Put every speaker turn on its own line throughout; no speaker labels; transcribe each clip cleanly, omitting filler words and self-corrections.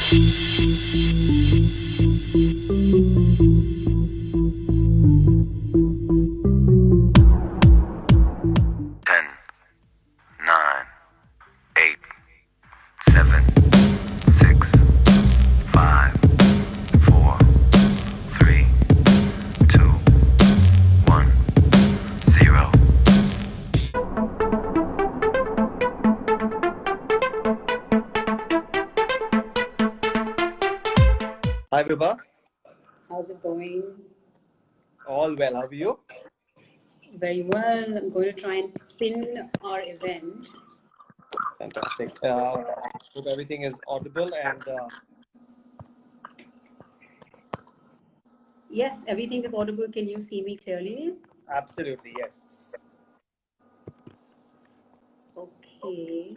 10, 9, 8, 7, 6, 5, 4, 3, 2, 1, 0.
Hi Vibha,
How's it going?
all well. How are you?
Very well. I'm going to try and pin our event.
Fantastic. Hope everything is audible and
Yes, everything is audible. Can you see me clearly?
absolutely yes.
Okay.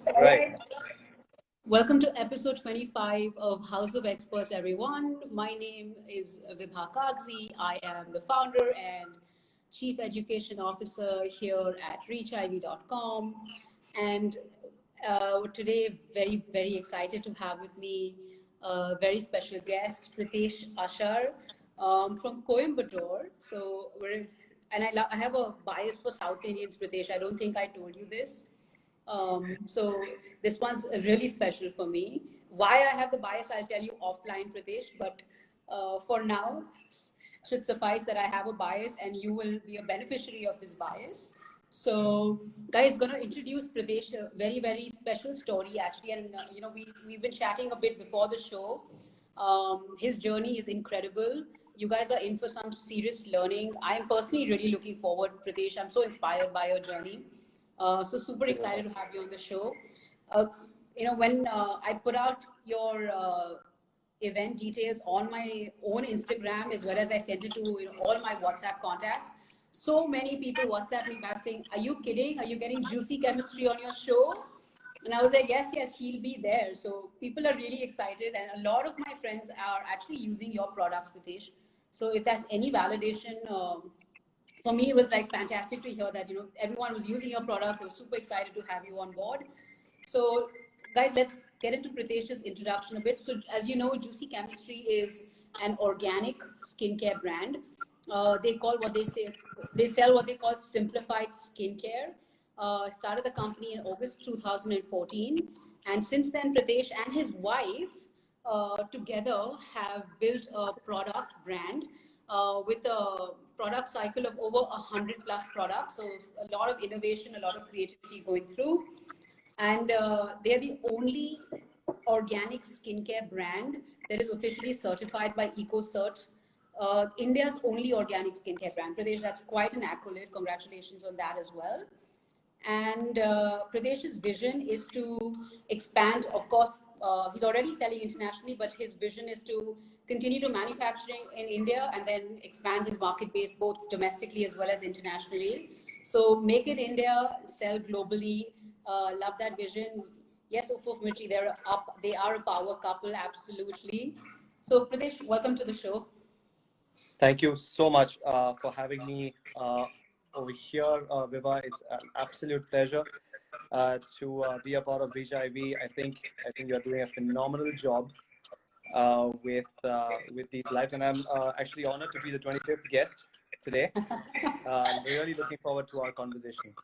All
Right.
right. Welcome to episode 25 of House of Experts, everyone. My name is Vibha Kagzi. I am the founder and Chief Education Officer here at Reachivy.com. And today, very, very excited to have with me a very special guest, Pritesh Asher from Coimbatore. So I have a bias for South Indians, Pritesh. I don't think I told you this. So this one's really special for me. Why I have the bias, I'll tell you offline, Pritesh. But for now, should suffice that I have a bias, and you will be a beneficiary of this bias. So, guys, gonna introduce Pradesh, a very, very special story actually, and we've been chatting a bit before the show. His journey is incredible. You guys are in for some serious learning. I am personally really looking forward, Pradesh. I'm so inspired by your journey. So super excited to have you on the show. Uh, when I put out your event details on my own Instagram as well as I sent it to all my WhatsApp contacts. So many people WhatsApp me back saying, "Are you kidding? Are you getting juicy chemistry on your show?" And I was like, "Yes, yes, he'll be there." So people are really excited, and a lot of my friends are actually using your products, Pritesh. So if that's any validation, for me, it was like fantastic to hear that everyone was using your products. I was super excited to have you on board. So, guys, let's get into Pritesh's introduction a bit. So, as you know, Juicy Chemistry is an organic skincare brand. They sell what they call simplified skincare. Started the company in August 2014, and since then, Pritesh and his wife together have built a product brand with a product cycle of over 100+ products. So a lot of innovation, a lot of creativity going through. And they're the only organic skincare brand that is officially certified by EcoCert. India's only organic skincare brand. Pradesh, that's quite an accolade. Congratulations on that as well. And Pradesh's vision is to expand. Of course, he's already selling internationally, but his vision is to continue to manufacturing in India and then expand his market base both domestically as well as internationally. So make it India, sell globally. Love that vision. Yes, Ufuf Michi, they are a power couple, absolutely. So Pradesh, welcome to the show.
Thank you so much for having me over here, Vibha. It's an absolute pleasure to be a part of Reachivy. I think you're doing a phenomenal job with these lives, and I'm actually honored to be the 25th guest today. I'm really looking forward to our conversation.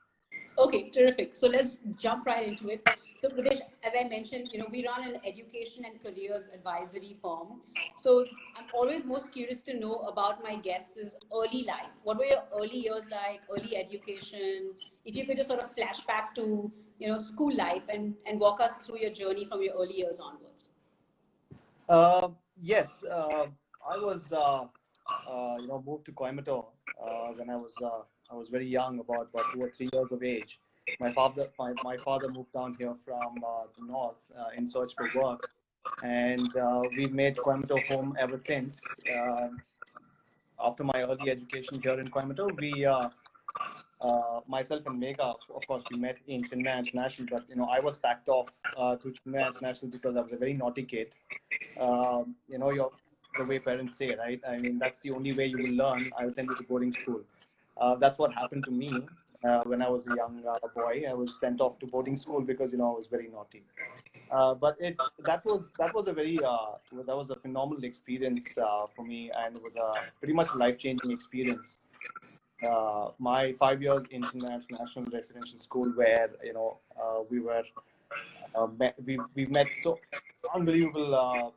Okay, terrific. So let's jump right into it. So Pradesh, as I mentioned, we run an education and careers advisory firm. So I'm always most curious to know about my guests' early life. What were your early years like, early education? If you could just sort of flash back to, school life and walk us through your journey from your early years onwards.
Yes, I was moved to Coimbatore when I was very young, about 2 or 3 years of age. My father moved down here from the north in search for work, and we've made Coimbatore home ever since. After my early education here in Coimbatore, we myself and Megha, of course, we met in Chinmay International, but I was packed off to Chinmay International because I was a very naughty kid. The way parents say, right? I mean, that's the only way you will learn. I will send you to boarding school. That's what happened to me. when I was a young boy. I was sent off to boarding school because I was very naughty. But that was a very that was a phenomenal experience for me, and it was a pretty much life-changing experience. My 5 years international residential school, where we were we've met so unbelievable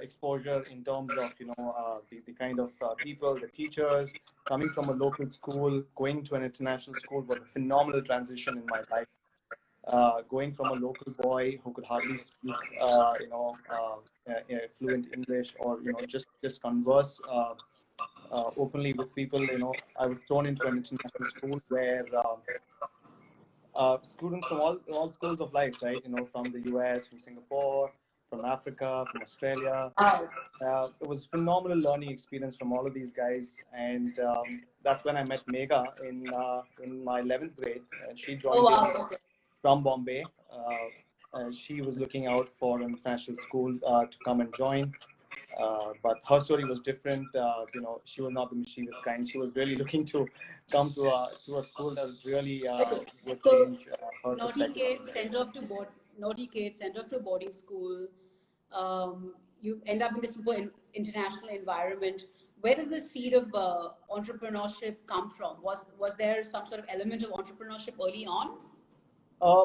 exposure in terms of the kind of people, the teachers. Coming from a local school, going to an international school was a phenomenal transition in my life. Going from a local boy who could hardly speak fluent English, or just converse openly with people. I was thrown into an international school where students from all schools of life, right? From the US, from Singapore, from Africa, from Australia.
Wow.
It was phenomenal learning experience from all of these guys, and that's when I met Megha in my 11th grade. She
Oh,
joined in
wow. Okay.
from Bombay. She was looking out for an international school to come and join. But her story was different. She was not the mischievous kind. She was really looking to come to a school that really
Okay.
would
So,
change her
naughty
perspective.
kid sent off to board, naughty kid sent off to boarding school. You end up in this super international environment. Where did the seed of entrepreneurship come from? Was there some sort of element of entrepreneurship early on?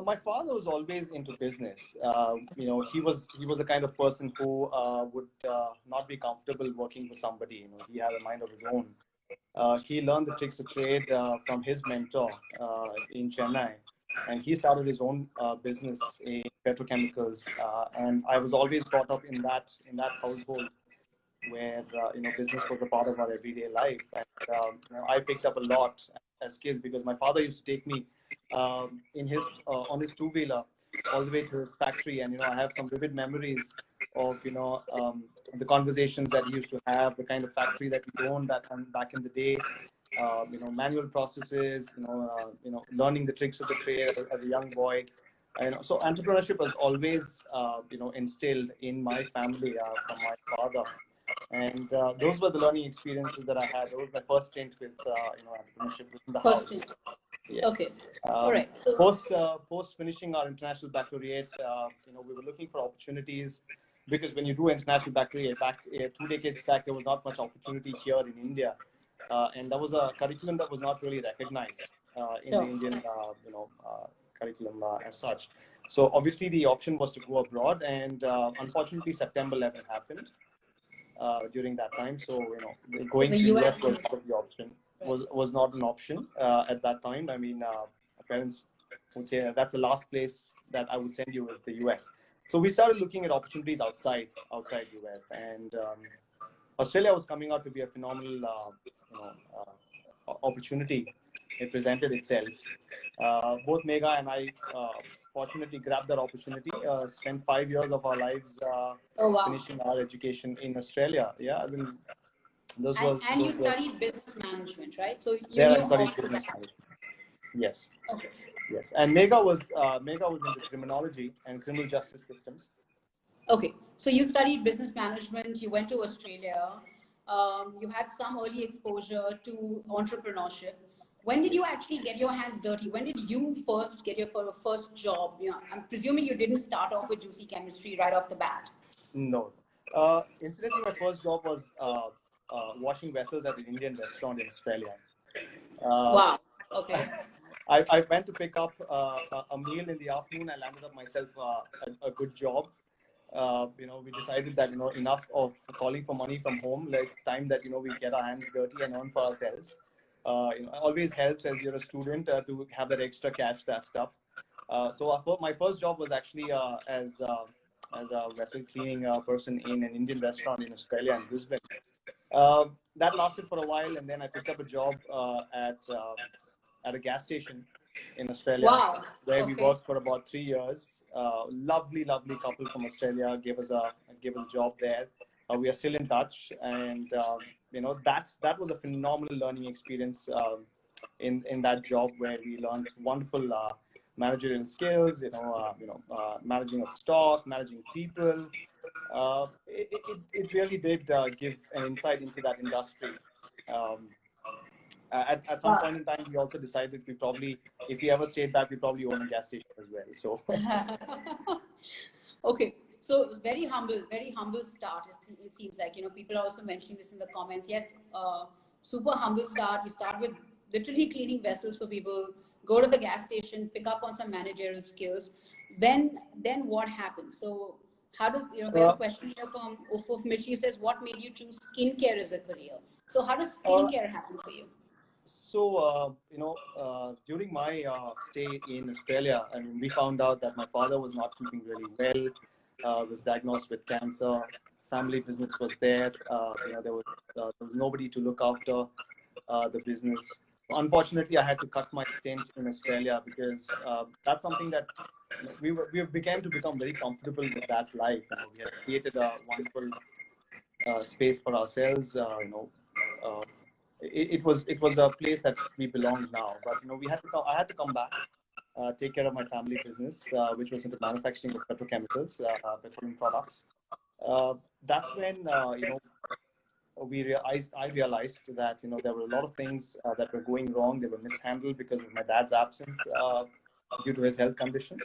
My father was always into business. He was the kind of person who would not be comfortable working for somebody. He had a mind of his own. He learned the tricks of trade from his mentor in Chennai, and he started his own business in petrochemicals. And I was always brought up in that household where business was a part of our everyday life. And I picked up a lot as kids because my father used to take me in his on his two-wheeler all the way to his factory, and I have some vivid memories of the conversations that he used to have, the kind of factory that we owned that time back in the day. Manual processes, learning the tricks of the trade as a young boy. And so entrepreneurship was always, instilled in my family from my father. And those were the learning experiences that I had. That was my first stint with, entrepreneurship within the
First
house.
thing.
Yes.
Okay. All right. So,
Post finishing our international baccalaureate, we were looking for opportunities, because when you do international baccalaureate back 2 decades back, there was not much opportunity here in India, and that was a curriculum that was not really recognized in the
sure.
Indian, curriculum as such. So obviously the option was to go abroad, and unfortunately September 11 happened during that time. So
So
going
the
to
US.
US was out of the option. Was not an option at that time. I mean, my parents would say that's the last place that I would send you is the US. So we started looking at opportunities outside US, and Australia was coming out to be a phenomenal opportunity. It presented itself. Both Megha and I fortunately grabbed that opportunity. Spent 5 years of our lives
Oh, wow.
finishing our education in Australia. Yeah, I mean,
And you
those were
studied business management, right? So you
there. I
knew how
studied
to
business
that.
management. Yes,
Okay.
yes. And Megha was into criminology and criminal justice systems.
Okay. So you studied business management. You went to Australia. You had some early exposure to entrepreneurship. When did you actually get your hands dirty? When did you first get your first job? I'm presuming you didn't start off with juicy chemistry right off the bat.
No. Incidentally, my first job was washing vessels at an Indian restaurant in Australia. Uh,
Wow. Okay.
I went to pick up a meal in the afternoon. I landed up myself a good job. We decided that enough of calling for money from home. It's time that we get our hands dirty and earn for ourselves. It always helps as you're a student to have that extra cash stashed up. So my first job was actually as a vessel cleaning person in an Indian restaurant in Australia in Brisbane. That lasted for a while, and then I picked up a job at a gas station in Australia,
Wow.
where we
Okay.
worked for about 3 years. Lovely, lovely couple from Australia gave us a job there. We are still in touch, and that was a phenomenal learning experience in that job, where we learned wonderful managerial skills. Managing of stock, managing people. It really did give an insight into that industry. Um, At some point in time, we also decided we probably, if we ever stayed back, we probably own a gas station as well. So
Okay, so very humble start. It seems like, people are also mentioning this in the comments. Yes, super humble start. You start with literally cleaning vessels for people, go to the gas station, pick up on some managerial skills. Then what happens? So how does, we have a question here from Ufuf Michi, says, what made you choose skincare as a career? So how does skincare happen for you?
So, during my stay in Australia, and we found out that my father was not keeping really well, was diagnosed with cancer. Family business was there. There was nobody to look after the business. Unfortunately, I had to cut my stint in Australia because that's something that we began to become very comfortable with that life. We had created a wonderful space for ourselves. Uh, it was a place that we belonged now, but I had to come back, take care of my family business, which was into manufacturing of petrochemicals, petroleum products. That's when I realized that there were a lot of things that were going wrong. They were mishandled because of my dad's absence due to his health condition.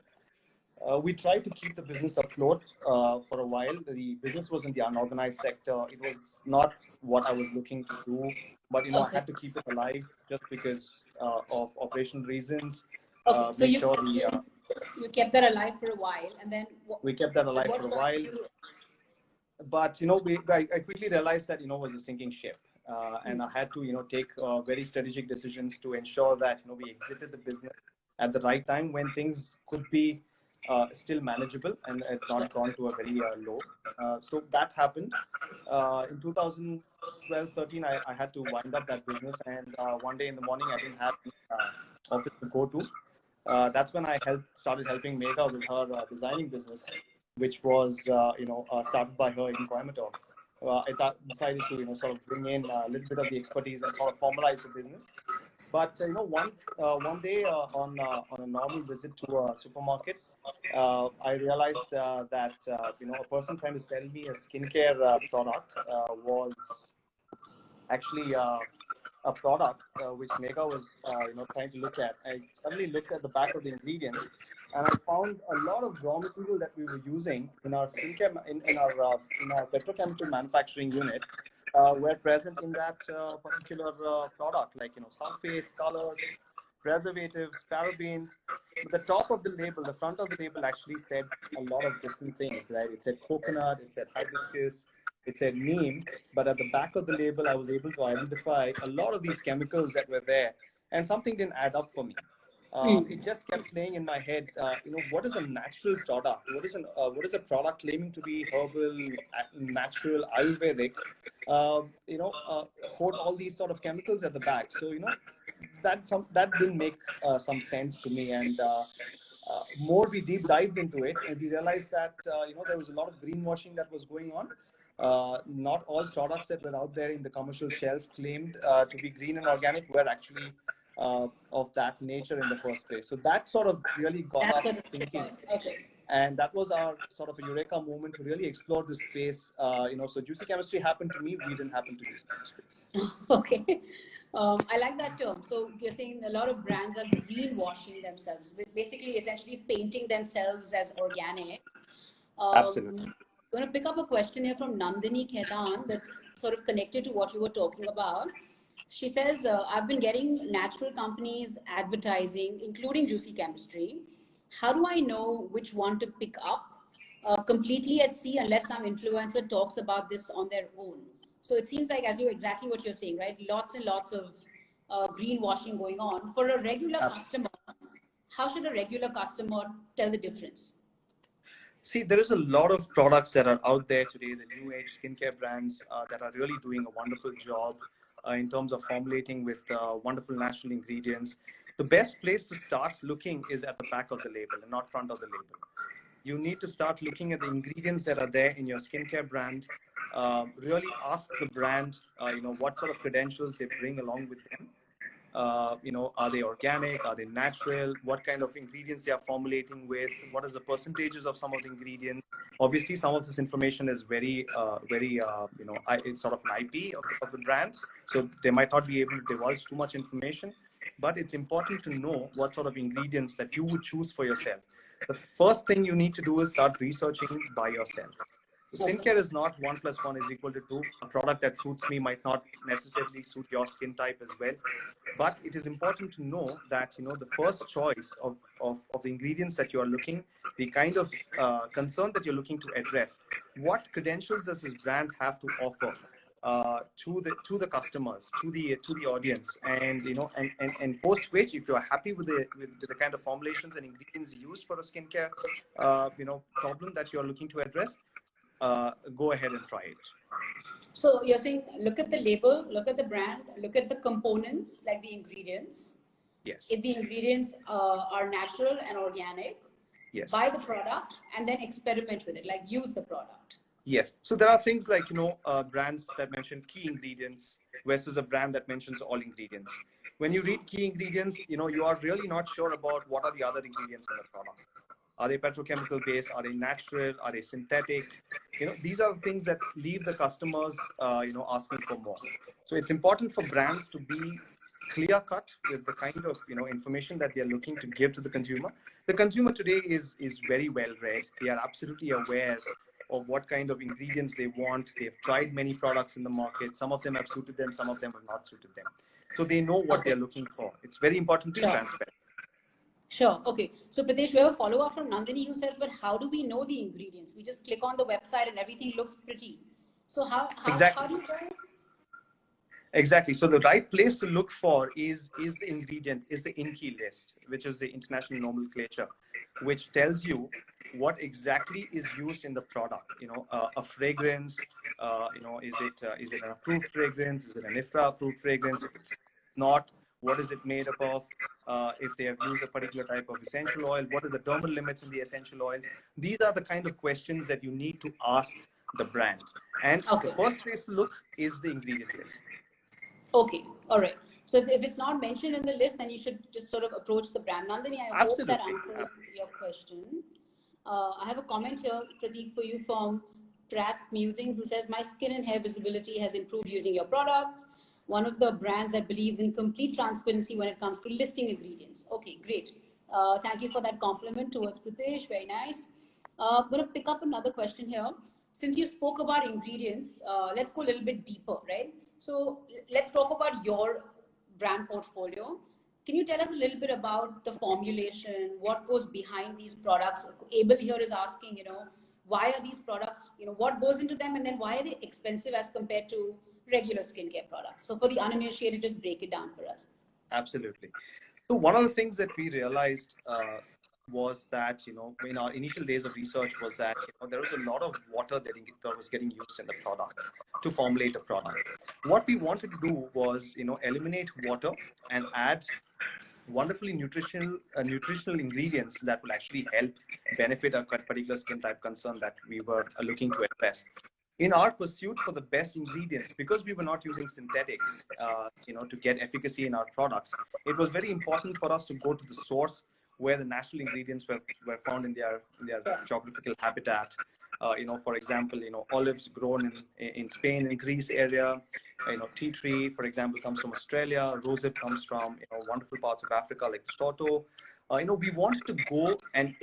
We tried to keep the business afloat for a while. The business was in the unorganized sector. It was not what I was looking to do, but I had to keep it alive just because of operational reasons.
Okay, so
Make sure
you kept that alive for a while, and then
we kept that alive for a while. But I quickly realized that it was a sinking ship, and I had to take very strategic decisions to ensure that we exited the business at the right time when things could be still manageable and had not gone to a very low. So that happened in 2012-13. I had to wind up that business, and one day in the morning I didn't have office to go to. That's when I started helping Megha with her designing business, which was started by her in Coimbatore. I decided to sort of bring in a little bit of the expertise and sort of formalize the business. But one day on a normal visit to a supermarket, I realized that a person trying to sell me a skincare product was actually a product which Megha was trying to look at. I suddenly looked at the back of the ingredients, and I found a lot of raw material that we were using in our skincare in our petrochemical manufacturing unit were present in that particular product, like sulfates, colors, preservatives, parabens. But the top of the label, the front of the label actually said a lot of different things, right? It said coconut, it said hibiscus, it said neem, but at the back of the label, I was able to identify a lot of these chemicals that were there, and something didn't add up for me. It just kept playing in my head. What is a natural product? What is a product claiming to be herbal, natural, Ayurvedic? Hold all these sort of chemicals at the back. So that didn't make some sense to me, and more we deep dived into it, and we realized that there was a lot of greenwashing that was going on. Not all products that were out there in the commercial shelf claimed to be green and organic were actually of that nature in the first place. So that sort of really got us thinking.
Okay.
And that was our sort of a eureka moment to really explore this space. So juicy chemistry happened to me. We didn't happen to juicy chemistry.
Okay. I like that term. So you're saying a lot of brands are greenwashing themselves, basically, essentially painting themselves as organic.
Absolutely.
I'm going to pick up a question here from Nandini Khetan that's sort of connected to what you were talking about. She says, I've been getting natural companies advertising, including Juicy Chemistry. How do I know which one to pick up? Completely at sea unless some influencer talks about this on their own. So it seems like exactly what you're saying, right? Lots and lots of greenwashing going on. For a regular customer, how should a regular customer tell the difference?
See, there is a lot of products that are out there today, the new age skincare brands that are really doing a wonderful job in terms of formulating with wonderful natural ingredients. The best place to start looking is at the back of the label and not front of the label. You need to start looking at the ingredients that are there in your skincare brand. Really ask the brand, what sort of credentials they bring along with them. Are they organic? Are they natural? What kind of ingredients they are formulating with? What is the percentages of some of the ingredients? Obviously, some of this information is it's sort of an IP of the brand. So they might not be able to divulge too much information, but it's important to know what sort of ingredients that you would choose for yourself. The first thing you need to do is start researching by yourself. So skincare is not 1 + 1 = 2. A product that suits me might not necessarily suit your skin type as well. But it is important to know that, the first choice of the ingredients that you are looking, the kind of concern that you're looking to address, what credentials does this brand have to offer to the customers, to the audience, and post which, if you are happy with the kind of formulations and ingredients used for a skincare problem that you are looking to address, go ahead and try it.
So you're saying, look at the label, look at the brand, look at the components, like the ingredients.
Yes.
If the ingredients are natural and organic,
yes,
buy the product and then experiment with it, like use the product.
Yes. So there are things like, brands that mention key ingredients versus a brand that mentions all ingredients. When you read key ingredients, you are really not sure about what are the other ingredients in the product. Are they petrochemical based? Are they natural? Are they synthetic? These are the things that leave the customers, asking for more. So it's important for brands to be clear cut with the kind of, information that they're looking to give to the consumer. The consumer today is very well read. They are absolutely aware of what kind of ingredients they want. They've tried many products in the market. Some of them have suited them. Some of them have not suited them. So they know what they're looking for. It's very important to be transparent.
Sure. Okay. So Pritesh, we have a follow-up from Nandini who says, but how do we know the ingredients? We just click on the website and everything looks pretty. So how
exactly.
How do you know?
Exactly. So the right place to look for is the ingredient, is the INCI list, which is the international nomenclature, which tells you what exactly is used in the product. A fragrance, is it an approved fragrance? Is it an IFRA approved fragrance? If it's not, what is it made up of? If they have used a particular type of essential oil, what is the dermal limits in the essential oils? These are the kind of questions that you need to ask the brand. And the first place to look is the ingredient list.
Okay. All right. So if it's not mentioned in the list, then you should just sort of approach the brand. Nandini, I hope that answers your question. I have a comment here, Prateek, for you from Pratt's Musings, who says, my skin and hair visibility has improved using your products. One of the brands that believes in complete transparency when it comes to listing ingredients. Okay, great. Thank you for that compliment towards Pritesh. Very nice. I'm going to pick up another question here. Since you spoke about ingredients, let's go a little bit deeper, right? So let's talk about your brand portfolio. Can you tell us a little bit about the formulation, what goes behind these products? Abel here is asking, why are these products, what goes into them, and then why are they expensive as compared to regular skincare products? So for the uninitiated, just break it down for us.
Absolutely. So one of the things that we realized was that, in our initial days of research was that, there was a lot of water that was getting used in the product to formulate a product. What we wanted to do was, eliminate water and add wonderfully nutritional ingredients that will actually help benefit a particular skin type concern that we were looking to address. In our pursuit for the best ingredients, because we were not using synthetics, to get efficacy in our products, it was very important for us to go to the source where the natural ingredients were found in their geographical habitat. For example, olives grown in Spain and Greece area. Tea tree, for example, comes from Australia. Rosehip comes from wonderful parts of Africa like Lesotho. We wanted to go and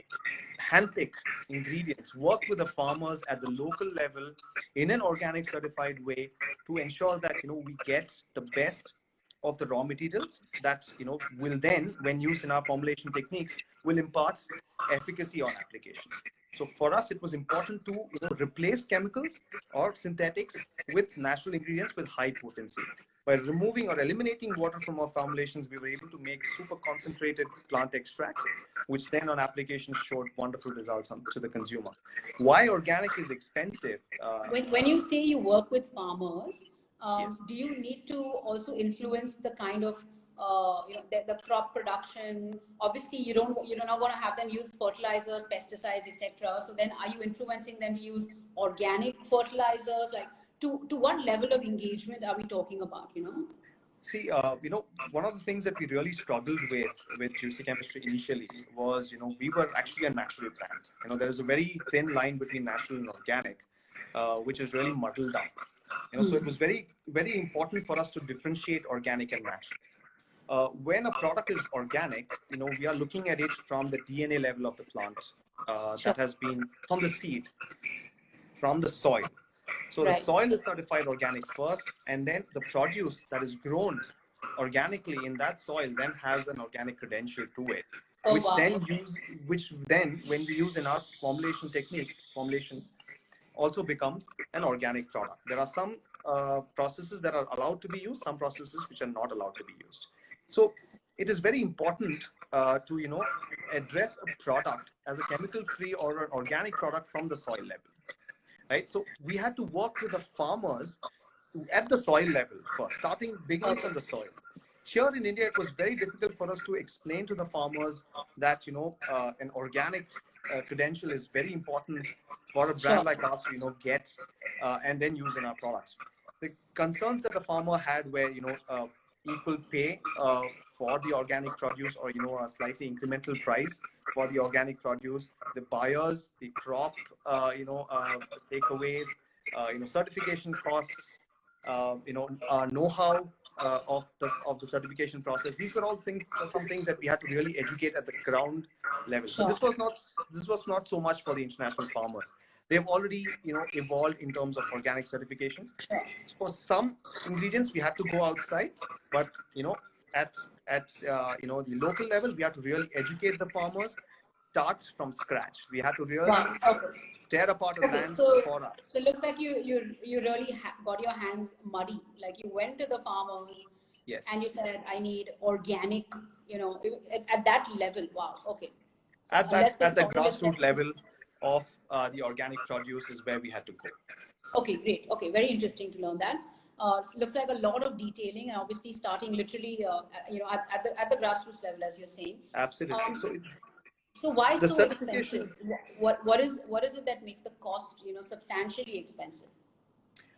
handpick ingredients, work with the farmers at the local level in an organic certified way to ensure that we get the best of the raw materials that will then, when used in our formulation techniques, will impart efficacy on application. So for us, it was important to replace chemicals or synthetics with natural ingredients with high potency. By removing or eliminating water from our formulations, we were able to make super concentrated plant extracts, which then on application showed wonderful results to the consumer. Why organic is expensive?
When you say you work with farmers,
yes.
Do you need to also influence the kind of the crop production? Obviously, you're not going to have them use fertilizers, pesticides, etc. So then, are you influencing them to use organic fertilizers? Like, to what level of engagement are we talking about?
See, one of the things that we really struggled with Juicy Chemistry initially was, we were actually a natural brand. There is a very thin line between natural and organic, which is really muddled up. So it was very, very important for us to differentiate organic and natural. When a product is organic, we are looking at it from the DNA level of the plant
Sure.
that has been from the seed, from the soil. So the
Right.
soil is certified organic first, and then the produce that is grown organically in that soil then has an organic credential to it,
Oh wow.
which then when we use in our formulations also becomes an organic product. There are some processes that are allowed to be used, some processes which are not allowed to be used. So it is very important to address a product as a chemical free or an organic product from the soil level, right? So we had to work with the farmers at the soil level first, beginning from the soil. Here in India, it was very difficult for us to explain to the farmers that an organic credential is very important for a brand
Sure.
like us to get and then use in our products. The concerns that the farmer had were equal pay for the organic produce, or a slightly incremental price for the organic produce, the buyers, the crop takeaways, certification costs, know-how of the certification process. These were all some things that we had to really educate at the ground level.
Sure.
But this was not so much for the international farmer. They've already evolved in terms of organic certifications.
Sure.
For some ingredients we had to go outside, but at the local level we had to really educate the farmers, start from scratch. We had to really
Wow. Okay.
tear apart a land for us.
So it looks like you really got your hands muddy. Like you went to the farmers,
Yes.
and you said, I need organic, at that level. Wow. Okay. So
At the grassroots
that,
level of the organic produce is where we had to go.
Okay, great. Okay, very interesting to learn that. Looks like a lot of detailing, and obviously starting literally, at the grassroots level, as you're saying.
Absolutely.
So why
the
so
certification,
expensive? What is it that makes the cost substantially expensive?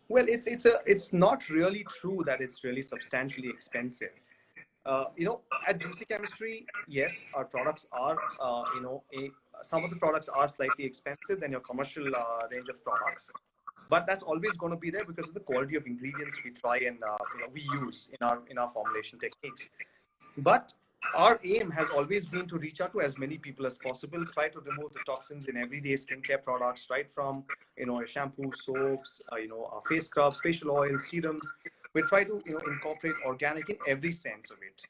well, it's not really true that it's really substantially expensive. At Juicy Chemistry, yes, our products are some of the products are slightly expensive than your commercial range of products, but that's always going to be there because of the quality of ingredients we try and we use in our formulation techniques. But our aim has always been to reach out to as many people as possible, try to remove the toxins in everyday skincare products, right from shampoo, soaps, our face scrubs, facial oils, serums. We try to incorporate organic in every sense of it.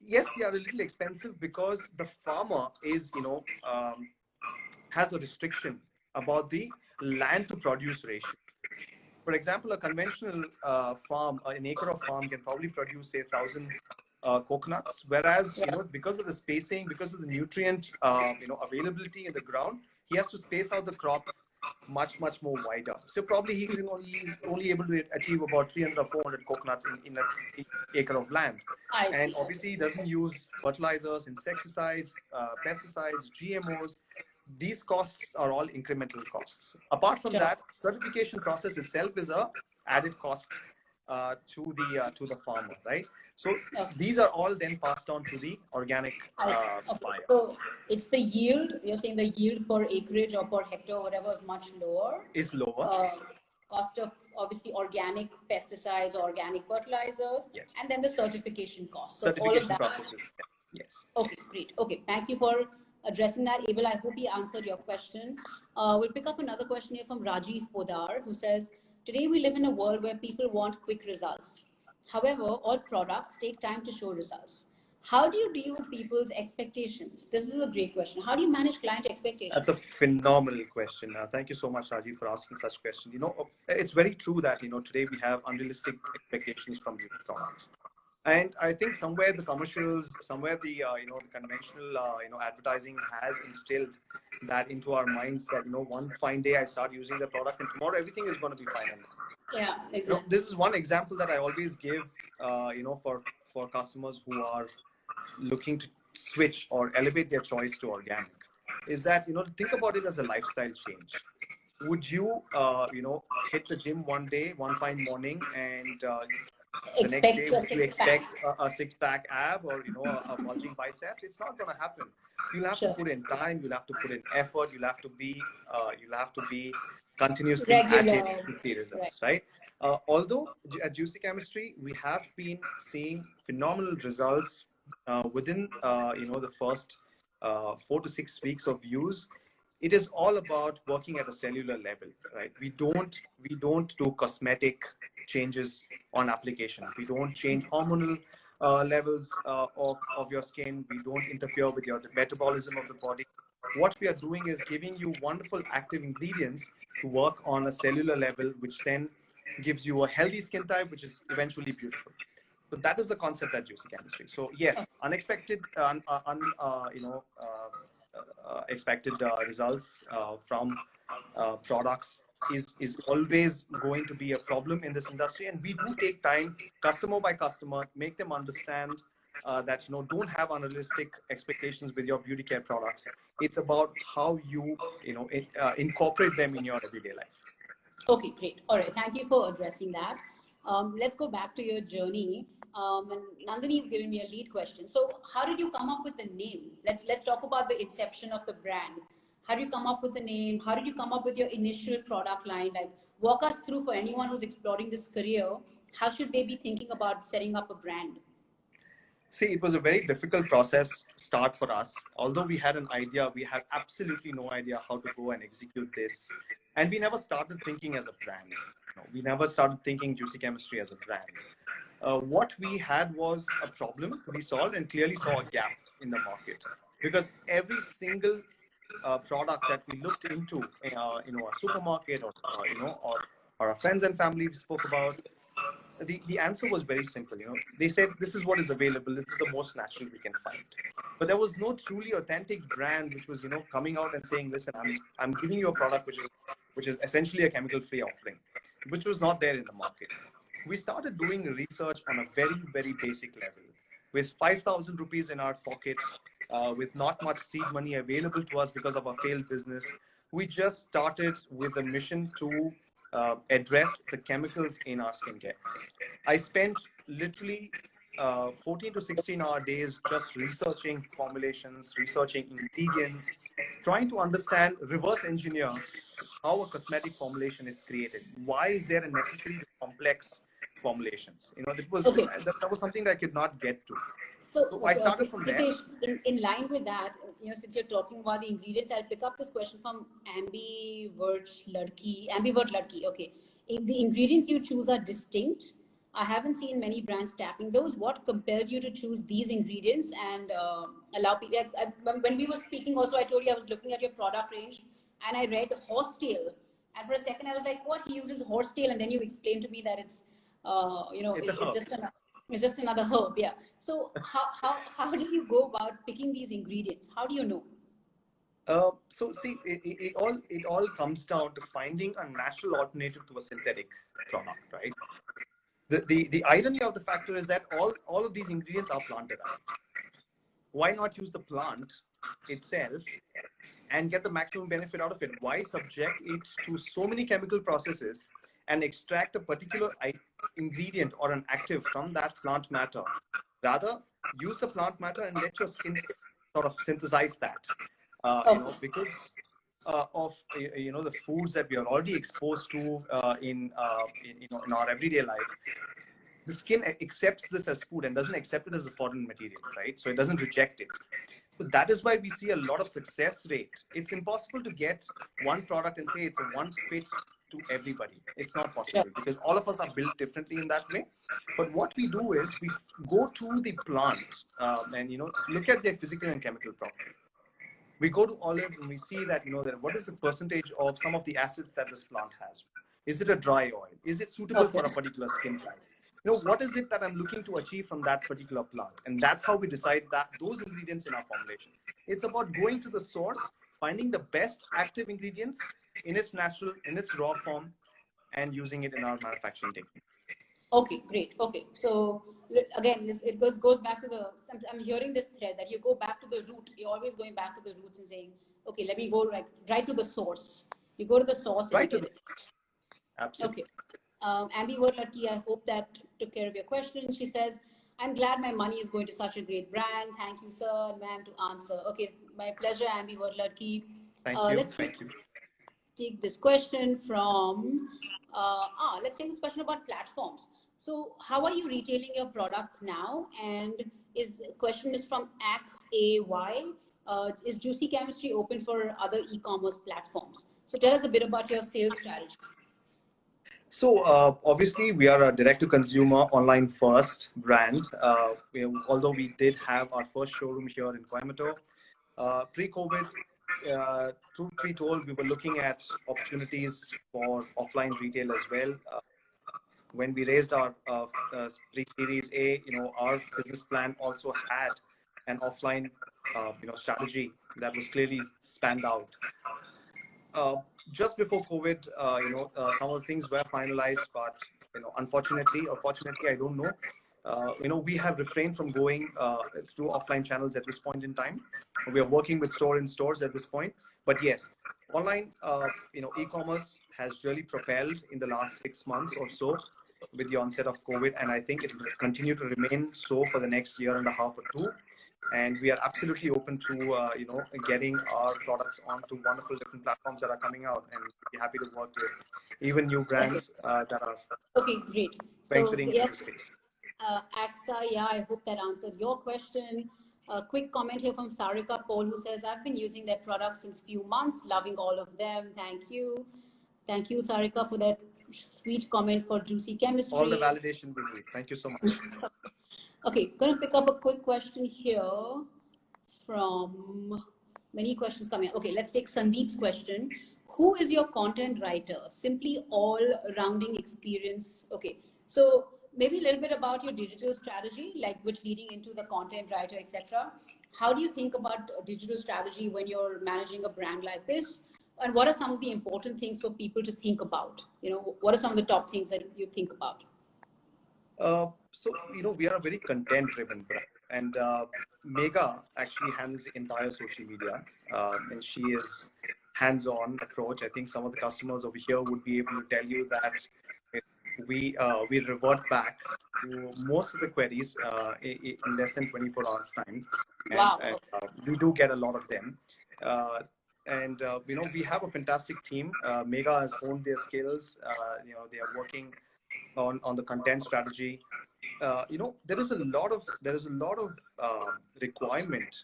Yes, they are a little expensive because the farmer is has a restriction about the land to produce ratio. For example, a conventional farm, an acre of farm can probably produce say 1,000 coconuts, whereas because of the spacing, because of the nutrient availability in the ground, he has to space out the crop much more wider. So probably he's only able to achieve about 300 or 400 coconuts in an acre of land. And obviously he doesn't use fertilizers, insecticides, pesticides, GMOs. These costs are all incremental costs. Apart from that, certification process itself is a added cost to the farmer, right? So these are all then passed on to the organic buyer.
So it's the yield. You're saying the yield per acreage or per hectare, whatever, is much lower.
Is lower.
Cost of obviously organic pesticides, organic fertilizers,
yes.
And then the certification cost.
So certification all of that processes. Yes.
Okay, great. Okay, thank you for addressing that, Abel. I hope he answered your question. We'll pick up another question here from Rajiv Podar, who says, today we live in a world where people want quick results. However, all products take time to show results. How do you deal with people's expectations? This is a great question. How do you manage client expectations?
That's a phenomenal question. Thank you so much, Rajiv, for asking such question. It's very true that, today we have unrealistic expectations from beauty products. And I think somewhere the commercials, somewhere the the conventional advertising has instilled that into our minds that one fine day I start using the product and tomorrow everything is going to be fine.
Yeah, exactly.
This is one example that I always give for customers who are looking to switch or elevate their choice to organic, is that think about it as a lifestyle change. Would you hit the gym one day, one fine morning, and The next day,
Expect a
would you
six-pack.
expect a six-pack ab or a bulging biceps? It's not going to happen. You'll have to
Sure.
put in time. You'll have to put in effort. You'll have to be continuously at it
Regular.
to see
Right.
results, right? Although at Juicy Chemistry, we have been seeing phenomenal results within the first 4 to 6 weeks of use. It is all about working at a cellular level, right? We don't do cosmetic changes on application. We don't change hormonal levels of your skin. We don't interfere with your metabolism of the body. What we are doing is giving you wonderful active ingredients to work on a cellular level, which then gives you a healthy skin type, which is eventually beautiful. So that is the concept at Juicy Chemistry. So yes, unexpected, expected results from products is always going to be a problem in this industry, and we do take time, customer by customer, make them understand that don't have unrealistic expectations with your beauty care products. It's about how you incorporate them in your everyday life.
Okay, great. All right, thank you for addressing that. Let's go back to your journey. And Nandini is giving me a lead question. So, how did you come up with the name? Let's talk about the inception of the brand. How did you come up with the name? How did you come up with your initial product line? Like, walk us through, for anyone who's exploring this career, how should they be thinking about setting up a brand?
See, it was a very difficult process start for us. Although we had an idea, we had absolutely no idea how to go and execute this. And we never started thinking as a brand. We never started thinking Juicy Chemistry as a brand. What we had was a problem to be solved, and clearly saw a gap in the market, because every single product that we looked into in our supermarket, or our friends and family spoke about, the answer was very simple. They said, this is what is available, this is the most natural we can find. But there was no truly authentic brand which was coming out and saying, listen, I'm giving you a product which is essentially a chemical free offering, which was not there in the market. We started doing research on a very, very basic level, with 5,000 rupees in our pocket, with not much seed money available to us because of our failed business. We just started with a mission to address the chemicals in our skincare. I spent literally 14 to 16-hour days just researching formulations, researching ingredients, trying to understand, reverse engineer how a cosmetic formulation is created. Why is there a necessary complex formulations? That was something that I could not get to. So I started from there.
In line with that, since you're talking about the ingredients, I'll pick up this question from Ambivert Ladki. Okay, if the ingredients you choose are distinct, I haven't seen many brands tapping those. What compelled you to choose these ingredients and allow people? When we were speaking, also I told you I was looking at your product range and I read horsetail, and for a second I was like, "What? He uses horsetail?" And then you explained to me that it's it's just another herb. Yeah. So how do you go about picking these ingredients? How do you know?
So see, it all comes down to finding a natural alternative to a synthetic product, right? The irony of the factor is that all of these ingredients are plant derived. Why not use the plant itself and get the maximum benefit out of it? Why subject it to so many chemical processes and extract a particular ingredient or an active from that plant matter? Rather, use the plant matter and let your skin sort of synthesize that. Because of the foods that we are already exposed to in our everyday life, the skin accepts this as food and doesn't accept it as a foreign material, right? So it doesn't reject it. So that is why we see a lot of success rate. It's impossible to get one product and say it's a one fit to everybody. It's not possible because all of us are built differently in that way. But what we do is we go to the plant and look at their physical and chemical property. We go to olive and we see that that what is the percentage of some of the acids that this plant has? Is it a dry oil? Is it suitable for a particular skin type? What is it that I'm looking to achieve from that particular plant? And that's how we decide that those ingredients in our formulation. It's about going to the source, finding the best active ingredients in its natural, in its raw form, and using it in our manufacturing technique.
Okay, great. Okay, so again, it goes back to I'm hearing this thread that you go back to the root. You're always going back to the roots and saying, okay, let me go right to the source. You go to the source and
right to the Absolutely.
Okay. Ambi Ladki, I hope that took care of your question. She says, I'm glad my money is going to such a great brand. Thank you, sir and ma'am, to answer. Okay, my pleasure, Ambi Ladki.
Thank you.
Let's
Thank you.
take this question from, let's take this question about platforms. So how are you retailing your products now? And question is from AXAY. Is Juicy Chemistry open for other e-commerce platforms? So tell us a bit about your sales strategy.
So obviously we are a direct-to-consumer online-first brand. Although we did have our first showroom here in Coimbatore, pre-COVID, truth be told, we were looking at opportunities for offline retail as well. When we raised our pre-series A, our business plan also had an offline, strategy that was clearly spanned out. Just before COVID, some of the things were finalized, but unfortunately or fortunately, I don't know. We have refrained from going through offline channels at this point in time. We are working with stores at this point. But yes, online, e-commerce has really propelled in the last 6 months or so with the onset of COVID, and I think it will continue to remain so for the next year and a half or two. And we are absolutely open to getting our products onto wonderful different platforms that are coming out, and we're happy to work with even new brands that are
great.
venturing into the space.
AXA, yeah, I hope that answered your question. A quick comment here from Sarika Paul, who says, I've been using their products since few months, loving all of them. Thank you. Thank you, Sarika, for that sweet comment for Juicy Chemistry.
All the validation we need. Thank you so much.
Okay, gonna pick up a quick question here from many questions coming. Okay, let's take Sandeep's question. Who is your content writer? Simply all-rounding experience. Okay, so maybe a little bit about your digital strategy, like which leading into the content writer, etc. How do you think about digital strategy when you're managing a brand like this? And what are some of the important things for people to think about? What are some of the top things that you think about?
So, we are a very content-driven brand, and Megha actually handles the entire social media, and she is hands-on approach. I think some of the customers over here would be able to tell you that we revert back to most of the queries in less than 24 hours time. And,
wow.
We do get a lot of them. We have a fantastic team. Megha has honed their skills. They are working on the content strategy. There is a lot of requirement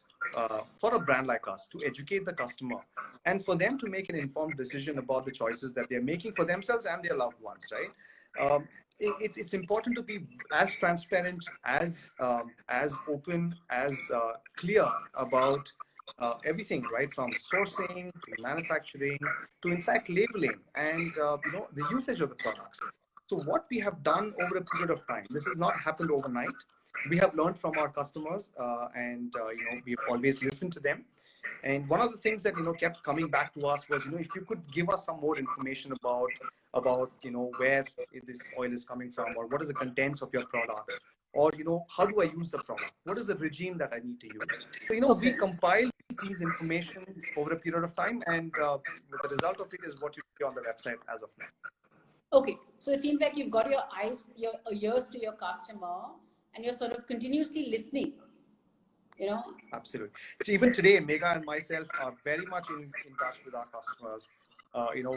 for a brand like us to educate the customer and for them to make an informed decision about the choices that they're making for themselves and their loved ones, right? It's important to be as transparent, as open, as clear about everything, right? From sourcing to manufacturing to, in fact, labeling and the usage of the products. So what we have done over a period of time, this has not happened overnight. We have learned from our customers, and we've always listened to them. And one of the things that kept coming back to us was, if you could give us some more information about where this oil is coming from, or what is the contents of your product, or how do I use the product? What is the regime that I need to use? So we compile these information over a period of time, and the result of it is what you see on the website as of now.
Okay, so it seems like you've got your ears to your customer, and you're sort of continuously listening.
Absolutely. So even today, Megha and myself are very much in touch with our customers.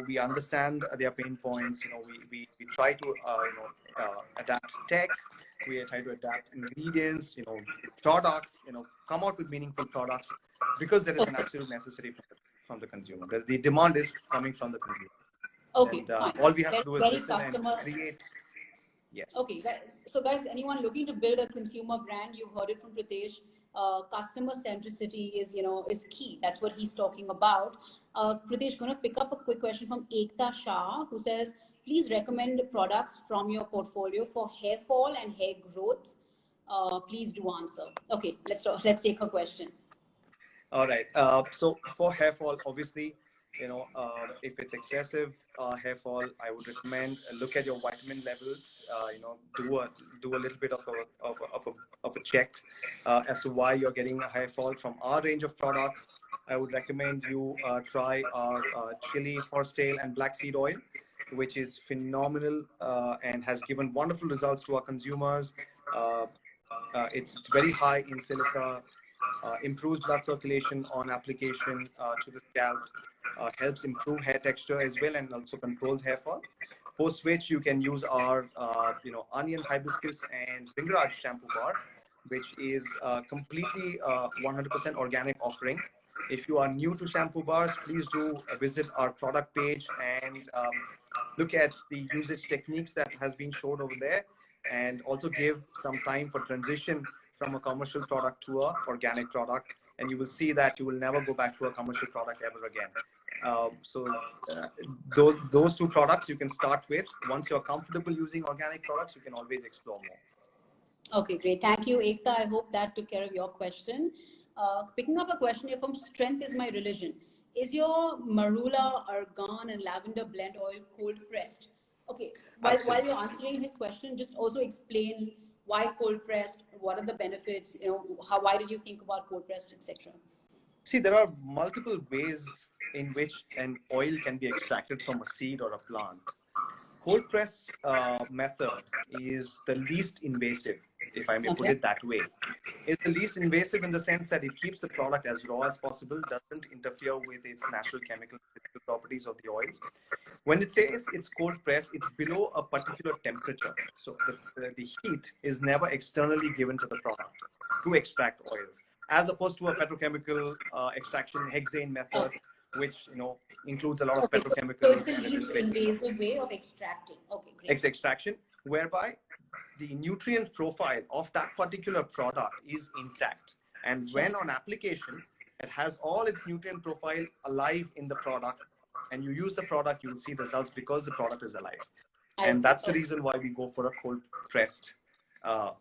We understand their pain points. We try to adapt tech. We try to adapt ingredients, products, come out with meaningful products, because there is an absolute necessity from the consumer. The demand is coming from the consumer.
Okay.
And all we have to do is listen and create. Yes.
Okay. So guys, anyone looking to build a consumer brand, you've heard it from Pritesh. Customer centricity is key. That's what he's talking about. Pritesh, going to pick up a quick question from Ekta Shah, who says, please recommend products from your portfolio for hair fall and hair growth. Please do answer. Okay, let's take her question.
All right. So for hair fall, obviously, if it's excessive hair fall, I would recommend look at your vitamin levels. Do a little bit of a check as to why you're getting a hair fall. From our range of products, I would recommend you try our chili, horsetail, and black seed oil. which is phenomenal and has given wonderful results to our consumers. Uh, it's very high in silica, improves blood circulation on application to the scalp, helps improve hair texture as well, and also controls hair fall. Post which you can use our onion hibiscus and ringraj shampoo bar, which is completely 100% organic offering. If you are new to shampoo bars, please do visit our product page and look at the usage techniques that has been showed over there, and also give some time for transition from a commercial product to a organic product, and you will see that you will never go back to a commercial product ever again. So those two products you can start with. Once you're comfortable using organic products, you can always explore more.
Okay, great. Thank you, Ekta. I hope that took care of your question. Picking up a question here from Strength is My Religion. Is your marula, argan, and lavender blend oil cold pressed? Okay, while you're answering his question, just also explain why cold pressed, what are the benefits, why did you think about cold pressed, etc.
See, there are multiple ways in which an oil can be extracted from a seed or a plant. Cold press method is the least invasive, if I may put it that way. It's the least invasive in the sense that it keeps the product as raw as possible, doesn't interfere with its natural chemical properties of the oils. When it says it's cold press, it's below a particular temperature. So the heat is never externally given to the product to extract oils, as opposed to a petrochemical extraction hexane method, which includes a lot of petrochemicals.
So it's the least invasive way of extracting. Okay, great.
Extraction, whereby the nutrient profile of that particular product is intact, and when on application, it has all its nutrient profile alive in the product, and you use the product, you will see results because the product is alive. And that's the reason why we go for a cold pressed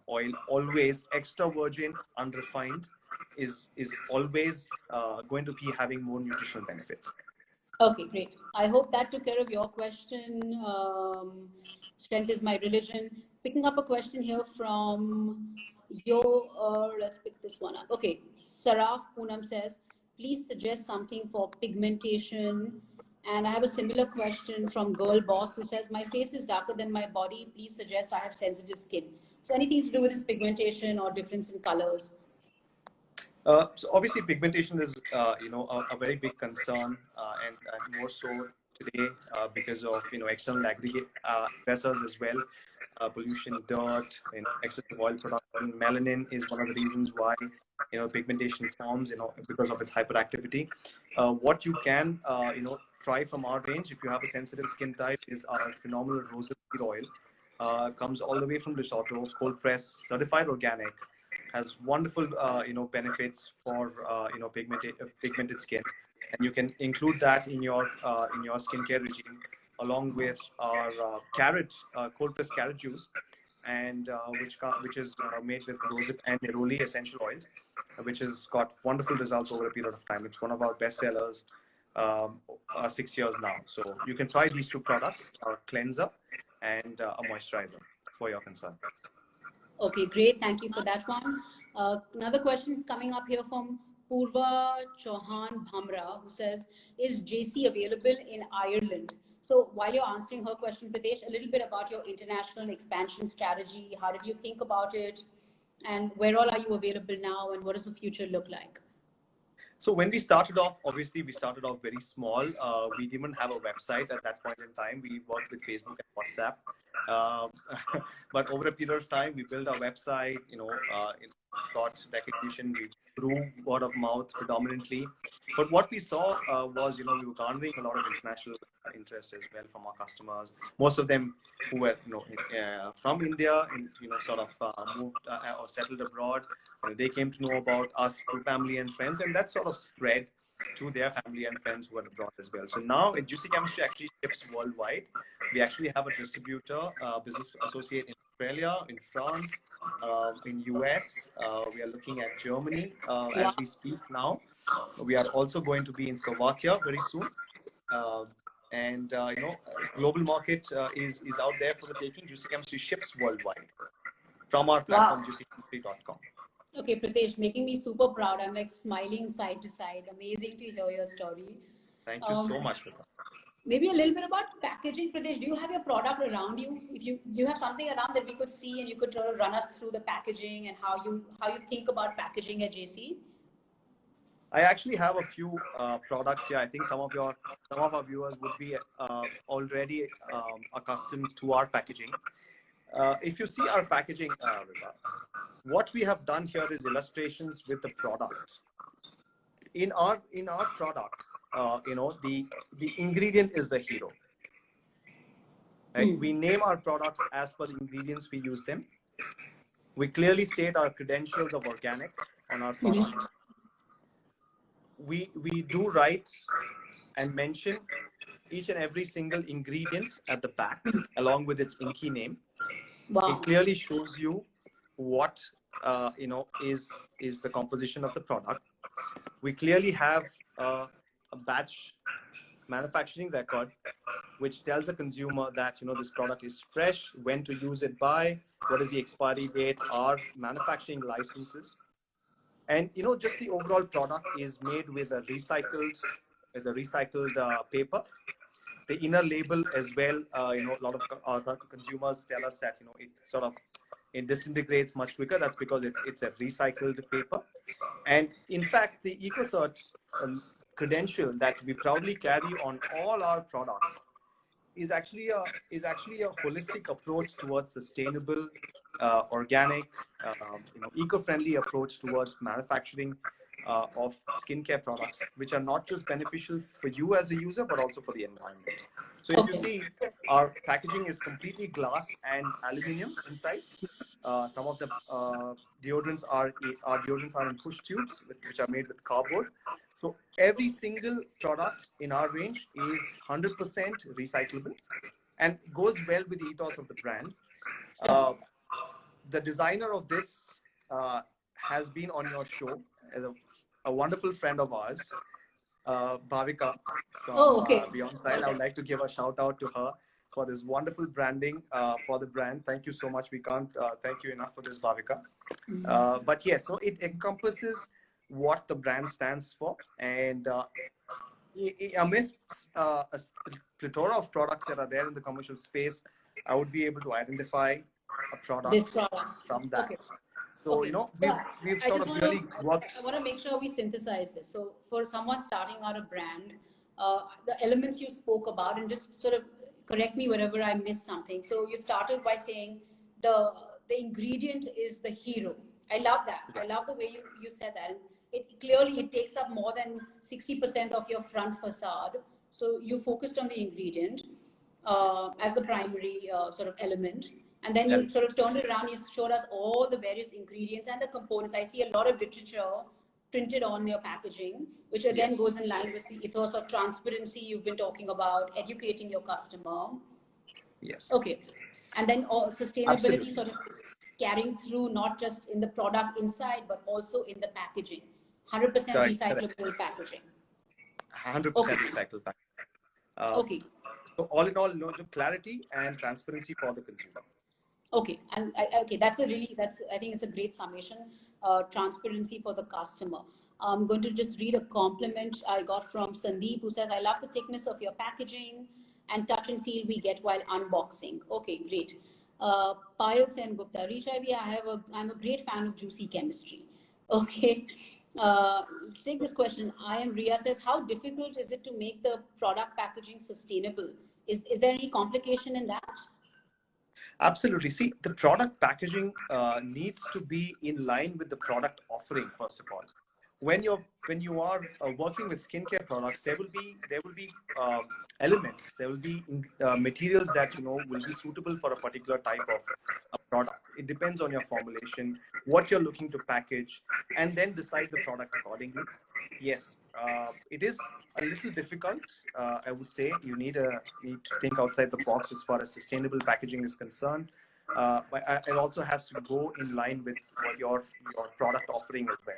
oil. Always extra virgin, unrefined is always going to be having more nutritional benefits.
Okay, great. I hope that took care of your question. Strength is My Religion. Picking up a question here from let's pick this one up. Okay, Saraf Poonam says, please suggest something for pigmentation. And I have a similar question from Girl Boss, who says, my face is darker than my body. Please suggest I have sensitive skin. So anything to do with this pigmentation or difference in colors?
So obviously pigmentation is a very big concern, and more so today because of external aggregate stressors as well, pollution, dirt, excessive oil production. Melanin is one of the reasons why pigmentation forms, because of its hyperactivity. What you can try from our range, if you have a sensitive skin type, is our phenomenal rosehip oil. Comes all the way from Lesotho, cold press, certified organic. Has wonderful benefits for pigmented skin, and you can include that in your skincare regime, along with our cold pressed carrot juice, and which is made with rosehip and neroli essential oils, which has got wonderful results over a period of time. It's one of our best sellers 6 years now. So you can try these two products, a cleanser and a moisturizer, for your concern.
Okay, great. Thank you for that one. Another question coming up here from Purva Chauhan Bhamra, who says, is JC available in Ireland? So while you're answering her question, Pritesh, a little bit about your international expansion strategy. How did you think about it? And where all are you available now? And what does the future look like?
So when we started off, obviously we started off very small. We didn't have a website at that point in time. We worked with Facebook and WhatsApp. But over a period of time, we built our website, it got recognition. We grew word of mouth predominantly. But what we saw was, we were garnering a lot of international interest as well from our customers. Most of them who were, from India and, sort of moved or settled abroad. They came to know about us through family and friends, and that sort of spread to their family and friends who are abroad as well. So now Juicy Chemistry actually ships worldwide. We actually have a distributor, business associate in Australia, in France, in US. We are looking at Germany as we speak now. We are also going to be in Slovakia very soon. Global market is out there for the taking. Juicy Chemistry ships worldwide from our platform, juicychemistry.com.
Okay, Pritesh, making me super proud. I'm like smiling side to side. Amazing to hear your story.
Thank you so much, Vibha.
maybe a little bit about packaging. Pritesh, do you have your product around you? If you do you have something around that we could see and you could sort of run us through the packaging and how you think about packaging at JC?
I actually have a few products here. I think some of our viewers would be already accustomed to our packaging. If you see our packaging, Vibha, what we have done here is illustrations with the product. In our product, the ingredient is the hero. Right? We name our products as per the ingredients we use them. We clearly state our credentials of organic on our product. We do write and mention each and every single ingredient at the back along with its inky name.
Wow.
It clearly shows you what is the composition of the product. We clearly have a batch manufacturing record which tells the consumer that this product is fresh, when to use it by, what is the expiry date, our manufacturing licenses. And just the overall product is made with a recycled paper. The inner label as well. A lot of other consumers tell us that it disintegrates much quicker. That's because it's a recycled paper. And in fact, the EcoCert credential that we proudly carry on all our products is actually a holistic approach towards sustainable, organic, eco-friendly approach towards manufacturing of skincare products, which are not just beneficial for you as a user, but also for the environment. So if you see, our packaging is completely glass and aluminum inside. Some of the deodorants are in push tubes, which are made with cardboard. So every single product in our range is 100% recyclable and goes well with the ethos of the brand. The designer of this has been on your show as a wonderful friend of ours, Bhavika from Beyond Style. I would like to give a shout out to her for this wonderful branding for the brand. Thank you so much. We can't thank you enough for this, Bhavika. But yes, so it encompasses what the brand stands for, and amidst a plethora of products that are there in the commercial space, I would be able to identify a product from that. Okay. So we've sort of really worked.
I want to make sure we synthesize this. So for someone starting out a brand, the elements you spoke about, and just sort of correct me whenever I missed something. So you started by saying the ingredient is the hero. I love that. I love the way you said that. It takes up more than 60% of your front facade. So you focused on the ingredient as the primary sort of element. And then you sort of turned it around, you showed us all the various ingredients and the components. I see a lot of literature printed on your packaging, which again goes in line with the ethos of transparency you've been talking about, educating your customer.
Yes.
Okay. And then sustainability sort of carrying through, not just in the product inside, but also in the packaging. 100% recyclable packaging.
100% recyclable packaging. Okay. So all in all, clarity and transparency for the consumer.
Okay, and I think it's a great summation. Transparency for the customer. I'm going to just read a compliment I got from Sandeep, who says, "I love the thickness of your packaging and touch and feel we get while unboxing." Okay, great. Payal Sen Gupta, Reachivy, I'm a great fan of juicy chemistry. Okay. Let's take this question. I am Ria says, how difficult is it to make the product packaging sustainable? Is there any complication in that?
Absolutely. See, the product packaging needs to be in line with the product offering. First of all, when you are working with skincare products, there will be elements, there will be materials that will be suitable for a particular type of product. It depends on your formulation, what you're looking to package, and then decide the product accordingly. Yes, it is a little difficult. I would say you need to think outside the box as far as sustainable packaging is concerned. But it also has to go in line with your product offering as well.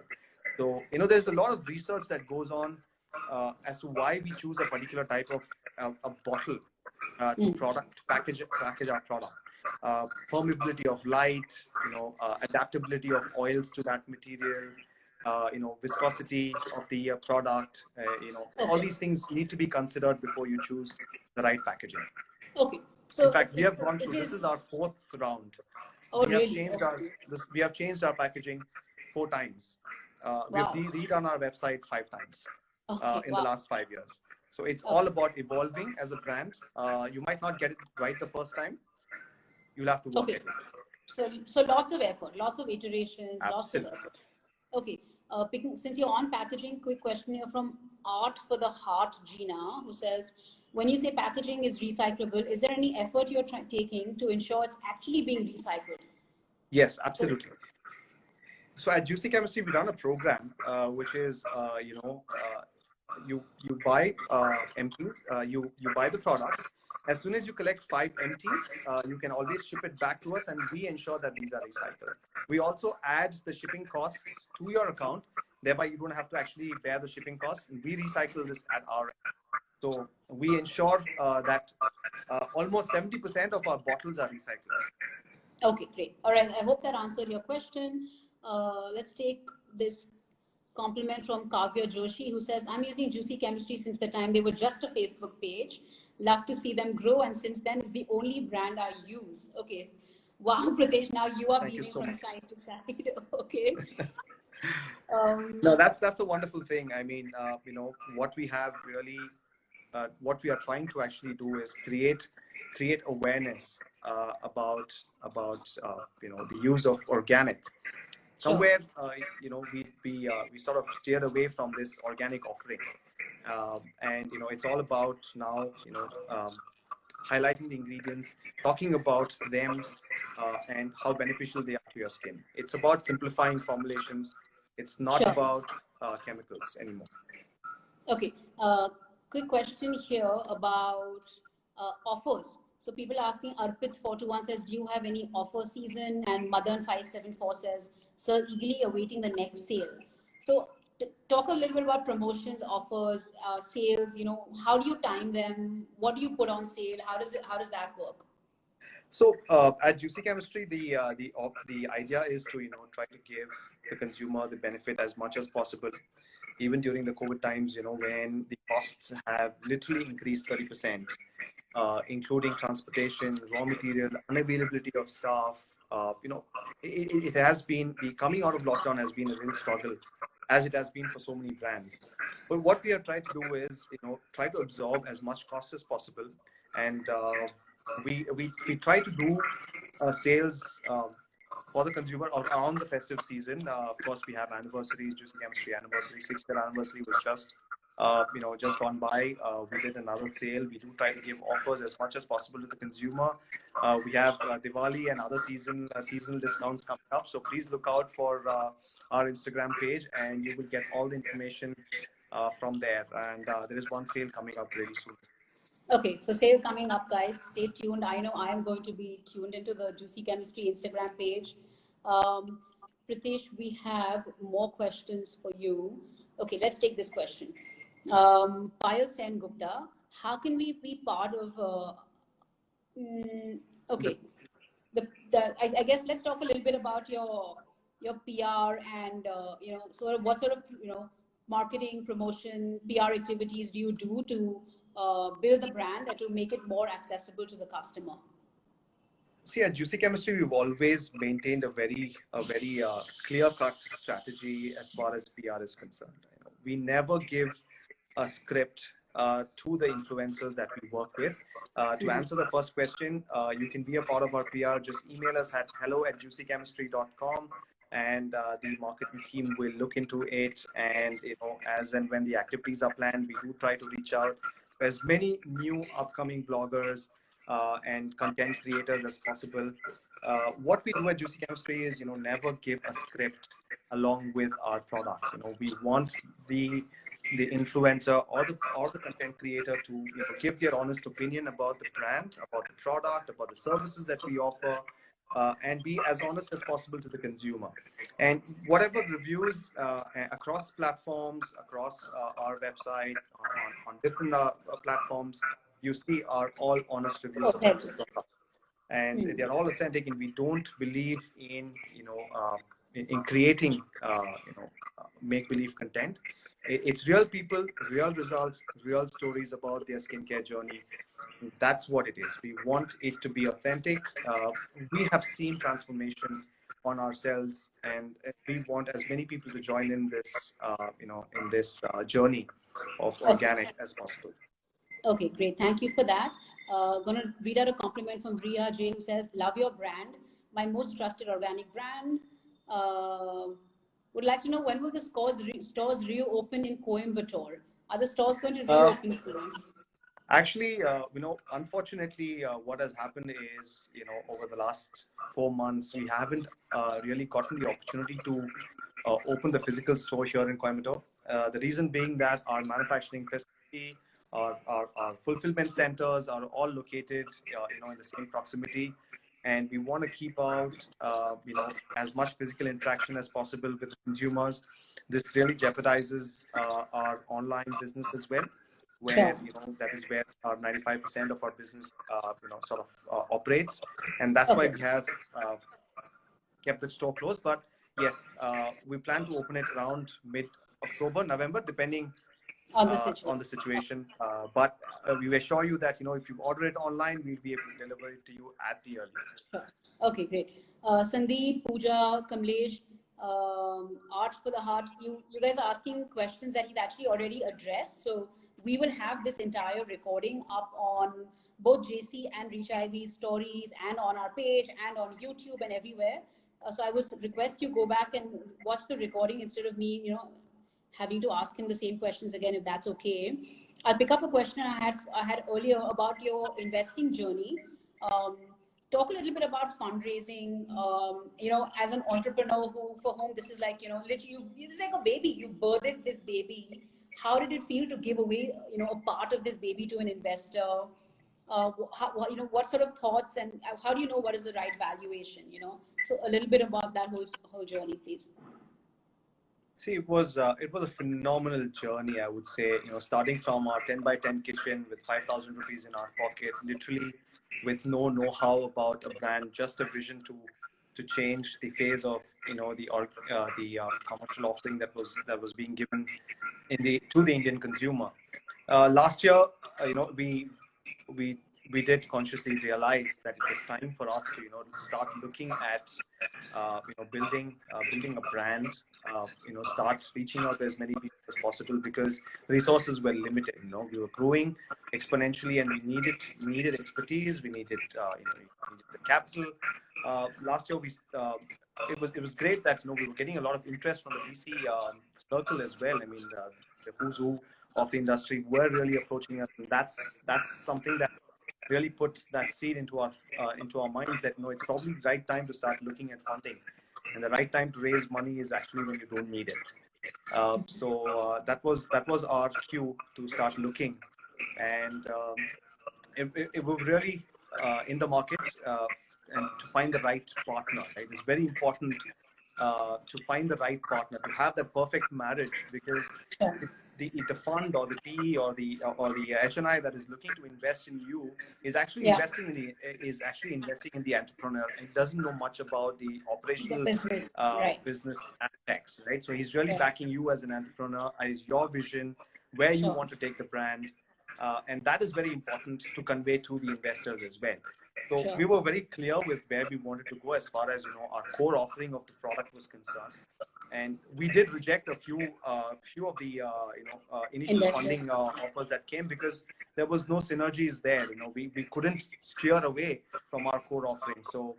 So, there's a lot of research that goes on as to why we choose a particular type of a bottle to package our product. Permeability of light, adaptability of oils to that material, viscosity of the product. All these things need to be considered before you choose the right packaging.
Okay.
In
So
fact, we have gone through. This is our fourth round.
Oh,
We have
really?
changed we have changed our packaging 4 times. We have
Wow.
redone our website 5 times
Okay.
in
Wow.
the last 5 years. So it's
Okay.
all about evolving as a brand. You might not get it right the first time. You'll have to work
Okay.
at it.
So lots of effort, lots of iterations, lots of
Absolutely.
effort. Okay. Since you're on packaging, quick question here from Art for the Heart, Gina, who says, when you say packaging is recyclable, is there any effort you're taking to ensure it's actually being recycled?
Yes, absolutely. So at Juicy Chemistry, we run a program which is, you buy empties, you buy the products. As soon as you collect 5 empties, you can always ship it back to us, and we ensure that these are recycled. We also add the shipping costs to your account, thereby you don't have to actually bear the shipping costs. We recycle this at our end. So we ensure that almost 70% of our bottles are recycled.
Okay, great. All right, I hope that answered your question. Let's take this compliment from Kavya Joshi, who says, I'm using Juicy Chemistry since the time they were just a Facebook page. Love to see them grow, and since then it's the only brand I use. Okay. Wow, Pritesh, now you are
Thank you
weaving
so
from
much.
side to side. Okay.
No, that's a wonderful thing. I mean, what we have really, what we are trying to actually do is create awareness about the use of organic. Somewhere, we sort of steered away from this organic offering, and it's all about now highlighting the ingredients, talking about them, and how beneficial they are to your skin. It's about simplifying formulations. It's not
Sure.
about chemicals anymore.
Okay. Quick question here about offers. So people asking, Arpit421 says, do you have any offer season? And Madan574 says, sir, eagerly awaiting the next sale. So talk a little bit about promotions, offers, sales. How do you time them? What do you put on sale? How does that work?
So at Juicy Chemistry, the idea is to try to give the consumer the benefit as much as possible, even during the COVID times. When the costs have literally increased 30%, including transportation, raw material, unavailability of staff. It has been, the coming out of lockdown has been a real struggle, as it has been for so many brands. But what we are trying to do is try to absorb as much cost as possible, and we try to do sales for the consumer around the festive season. Of course, we have anniversaries, Juicy Chemistry anniversary, 6th anniversary was just gone by. We did another sale. We do try to give offers as much as possible to the consumer. We have Diwali and other seasonal discounts coming up. So please look out for our Instagram page, and you will get all the information from there. And there is one sale coming up really soon.
Okay, so sale coming up, guys. Stay tuned. I know I am going to be tuned into the Juicy Chemistry Instagram page. Pritesh, we have more questions for you. Okay, let's take this question. Payal Sen Gupta, how can we be part of? Okay, I guess let's talk a little bit about your PR and sort of what sort of marketing, promotion, PR activities do you do to build the brand and to make it more accessible to the customer?
See, at Juicy Chemistry, we've always maintained a very clear-cut strategy as far as PR is concerned. We never give a script to the influencers that we work with. To answer the first question, you can be a part of our PR. Just email us at hello@juicychemistry.com, and the marketing team will look into it. And as and when the activities are planned, we do try to reach out to as many new upcoming bloggers and content creators as possible. What we do at Juicy Chemistry is never give a script along with our products. We want the influencer or the content creator to give their honest opinion about the brand, about the product, about the services that we offer, and be as honest as possible to the consumer. And whatever reviews across platforms, across our website, on different platforms, you see are all honest reviews about the product. And they're all authentic, and we don't believe in in creating make-believe content. It's real people, real results, real stories about their skincare journey. That's what it is. We want it to be authentic. We have seen transformation on ourselves, and we want as many people to join in this, in this journey of
Okay.
organic as possible.
Okay, great. Thank you for that. Gonna read out a compliment from Ria J, who says, "Love your brand, my most trusted organic brand." Uh, would like to know, when will the stores reopen in Coimbatore? Are the stores going to
Uh,
reopen soon?
Actually, unfortunately, what has happened is, over the last 4 months, we haven't really gotten the opportunity to open the physical store here in Coimbatore. The reason being that our manufacturing facility, our fulfillment centers are all located, in the same proximity, and we want to keep out, as much physical interaction as possible with consumers. This really jeopardizes our online business as well, where
Sure.
that is where our 95% of our business sort of operates, and that's why
Okay.
we have kept the store closed. But yes, we plan to open it around mid-October, November, depending
On the
on the
situation.
situation. But we assure you that if you order it online, we'll be able to deliver it to you at the earliest.
Sure. Okay, great. Sandeep, Pooja, Kamlesh, Art for the Heart, you guys are asking questions that he's actually already addressed. So we will have this entire recording up on both JC and Reachivy stories, and on our page, and on YouTube, and everywhere. So I would request you go back and watch the recording instead of me, having to ask him the same questions again, if that's okay. I'll pick up a question I had earlier about your investing journey. Um, Talk a little bit about fundraising. As an entrepreneur for whom this is like, literally, it's like a baby. You birthed this baby. How did it feel to give away, a part of this baby to an investor? What sort of thoughts, and how do you know what is the right valuation? So a little bit about that whole journey, please.
See, it was a phenomenal journey, I would say. Starting from our 10 by 10 kitchen with 5,000 rupees in our pocket, literally with no know-how about a brand, just a vision to change the phase of the commercial offering that was being given to the Indian consumer. Last year, we we did consciously realize that it was time for us to start looking at building a brand, start reaching out to as many people as possible, because resources were limited. We were growing exponentially, and we needed expertise, we needed the capital. Last year it was great that we were getting a lot of interest from the VC circle as well. I mean, the who's who of the industry were really approaching us, and that's something that really puts that seed into our minds that it's probably the right time to start looking at funding, and the right time to raise money is actually when you don't need it. So that was our cue to start looking, and it was really in the market, and to find the right partner. Right, it's very important to find the right partner, to have that perfect marriage, because the fund or the PE or the HNI that is looking to invest in you is actually
Yeah.
investing in the entrepreneur, and doesn't know much about the
The
operational
business. Right.
business aspects, right? So he's really
Right.
backing you as an entrepreneur, as your vision, where you
Sure.
want to take the brand, and that is very important to convey to the investors as well. So
Sure.
we were very clear with where we wanted to go as far as our core offering of the product was concerned, and we did reject a few of the initial
Investors.
funding offers that came, because there was no synergies there. We couldn't steer away from our core offering. So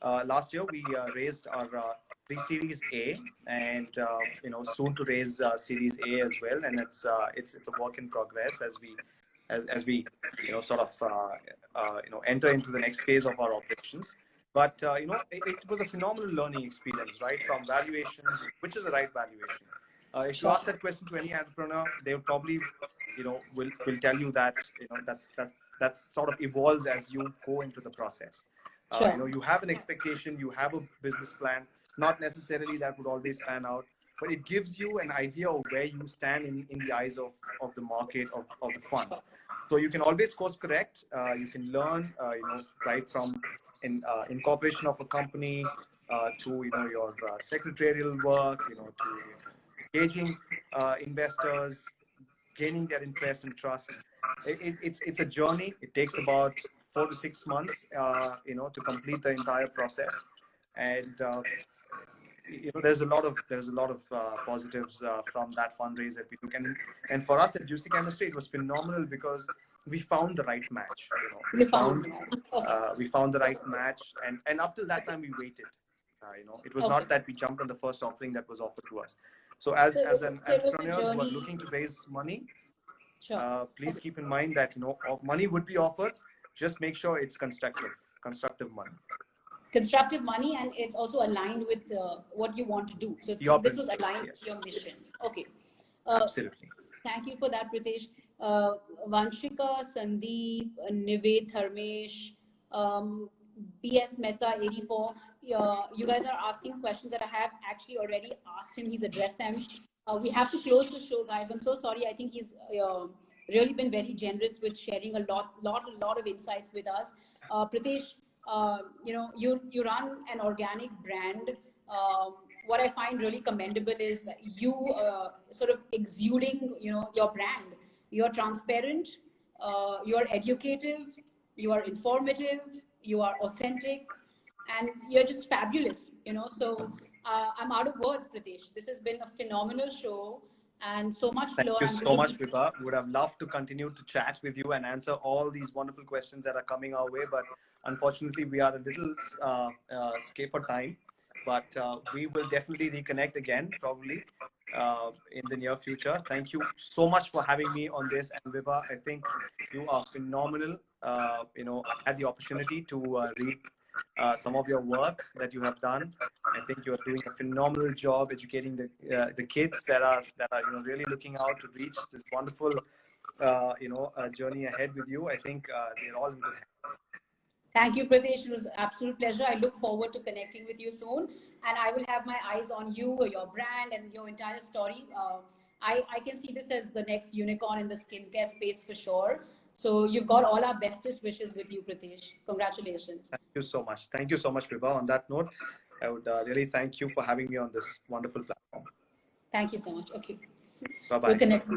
last year we raised our pre-series A, and soon to raise series A as well, and it's a work in progress as we sort of enter into the next phase of our operations. But it was a phenomenal learning experience, right? From valuations, which is the right valuation. If you
Sure.
ask that question to any entrepreneur, they will probably will tell you that that's sort of evolves as you go into the process.
Sure.
You have an expectation, you have a business plan. Not necessarily that would always pan out, but it gives you an idea of where you stand in the eyes of the market, of the fund. So you can always course correct. You can learn, right from incorporation of a company to your secretarial work, to engaging investors, gaining their interest and trust. It's a journey. It takes about 4 to 6 months, to complete the entire process. And there's a lot of positives from that fundraise that we took. And for us at Juicy Chemistry, it was phenomenal because we found the right match. We found the right match, and up till that time we waited. It was not that we jumped on the first offering that was offered to us. So as entrepreneurs who are looking to raise money, please keep in mind that money would be offered. Just make sure it's constructive money.
Constructive money, and it's also aligned with what you want to do. So this was aligned with your mission. Okay.
Absolutely.
Thank you for that, Pritesh. Vanshika, Sandeep, Nived, Tharmesh, BS Mehta 84. You guys are asking questions that I have actually already asked him. He's addressed them. We have to close the show, guys. I'm so sorry. I think he's really been very generous with sharing a lot of insights with us. Pritesh, you run an organic brand. What I find really commendable is that you sort of exuding, your brand. You're transparent, you're educative, you are informative, you are authentic, and you're just fabulous, So I'm out of words, Pritesh. This has been a phenomenal show. And so much flow.
Thank you so much, Vibha. Would have loved to continue to chat with you and answer all these wonderful questions that are coming our way, but unfortunately, we are a little scared for time. But we will definitely reconnect again, probably in the near future. Thank you so much for having me on this. And Vibha, I think you are phenomenal. I had the opportunity to read some of your work that you have done. I think you are doing a phenomenal job educating the kids that are really looking out to reach this wonderful journey ahead with you. I think they're all in good hands.
Thank you, Pritesh. It was an absolute pleasure. I look forward to connecting with you soon, and I will have my eyes on you, your brand, and your entire story. I can see this as the next unicorn in the skincare space for sure. So you've got all our bestest wishes with you, Pritesh. Congratulations.
Thank you so much. Thank you so much, Vibha. On that note, I would really thank you for having me on this wonderful platform.
Thank you so much. Okay.
Bye-bye.
We'll connect.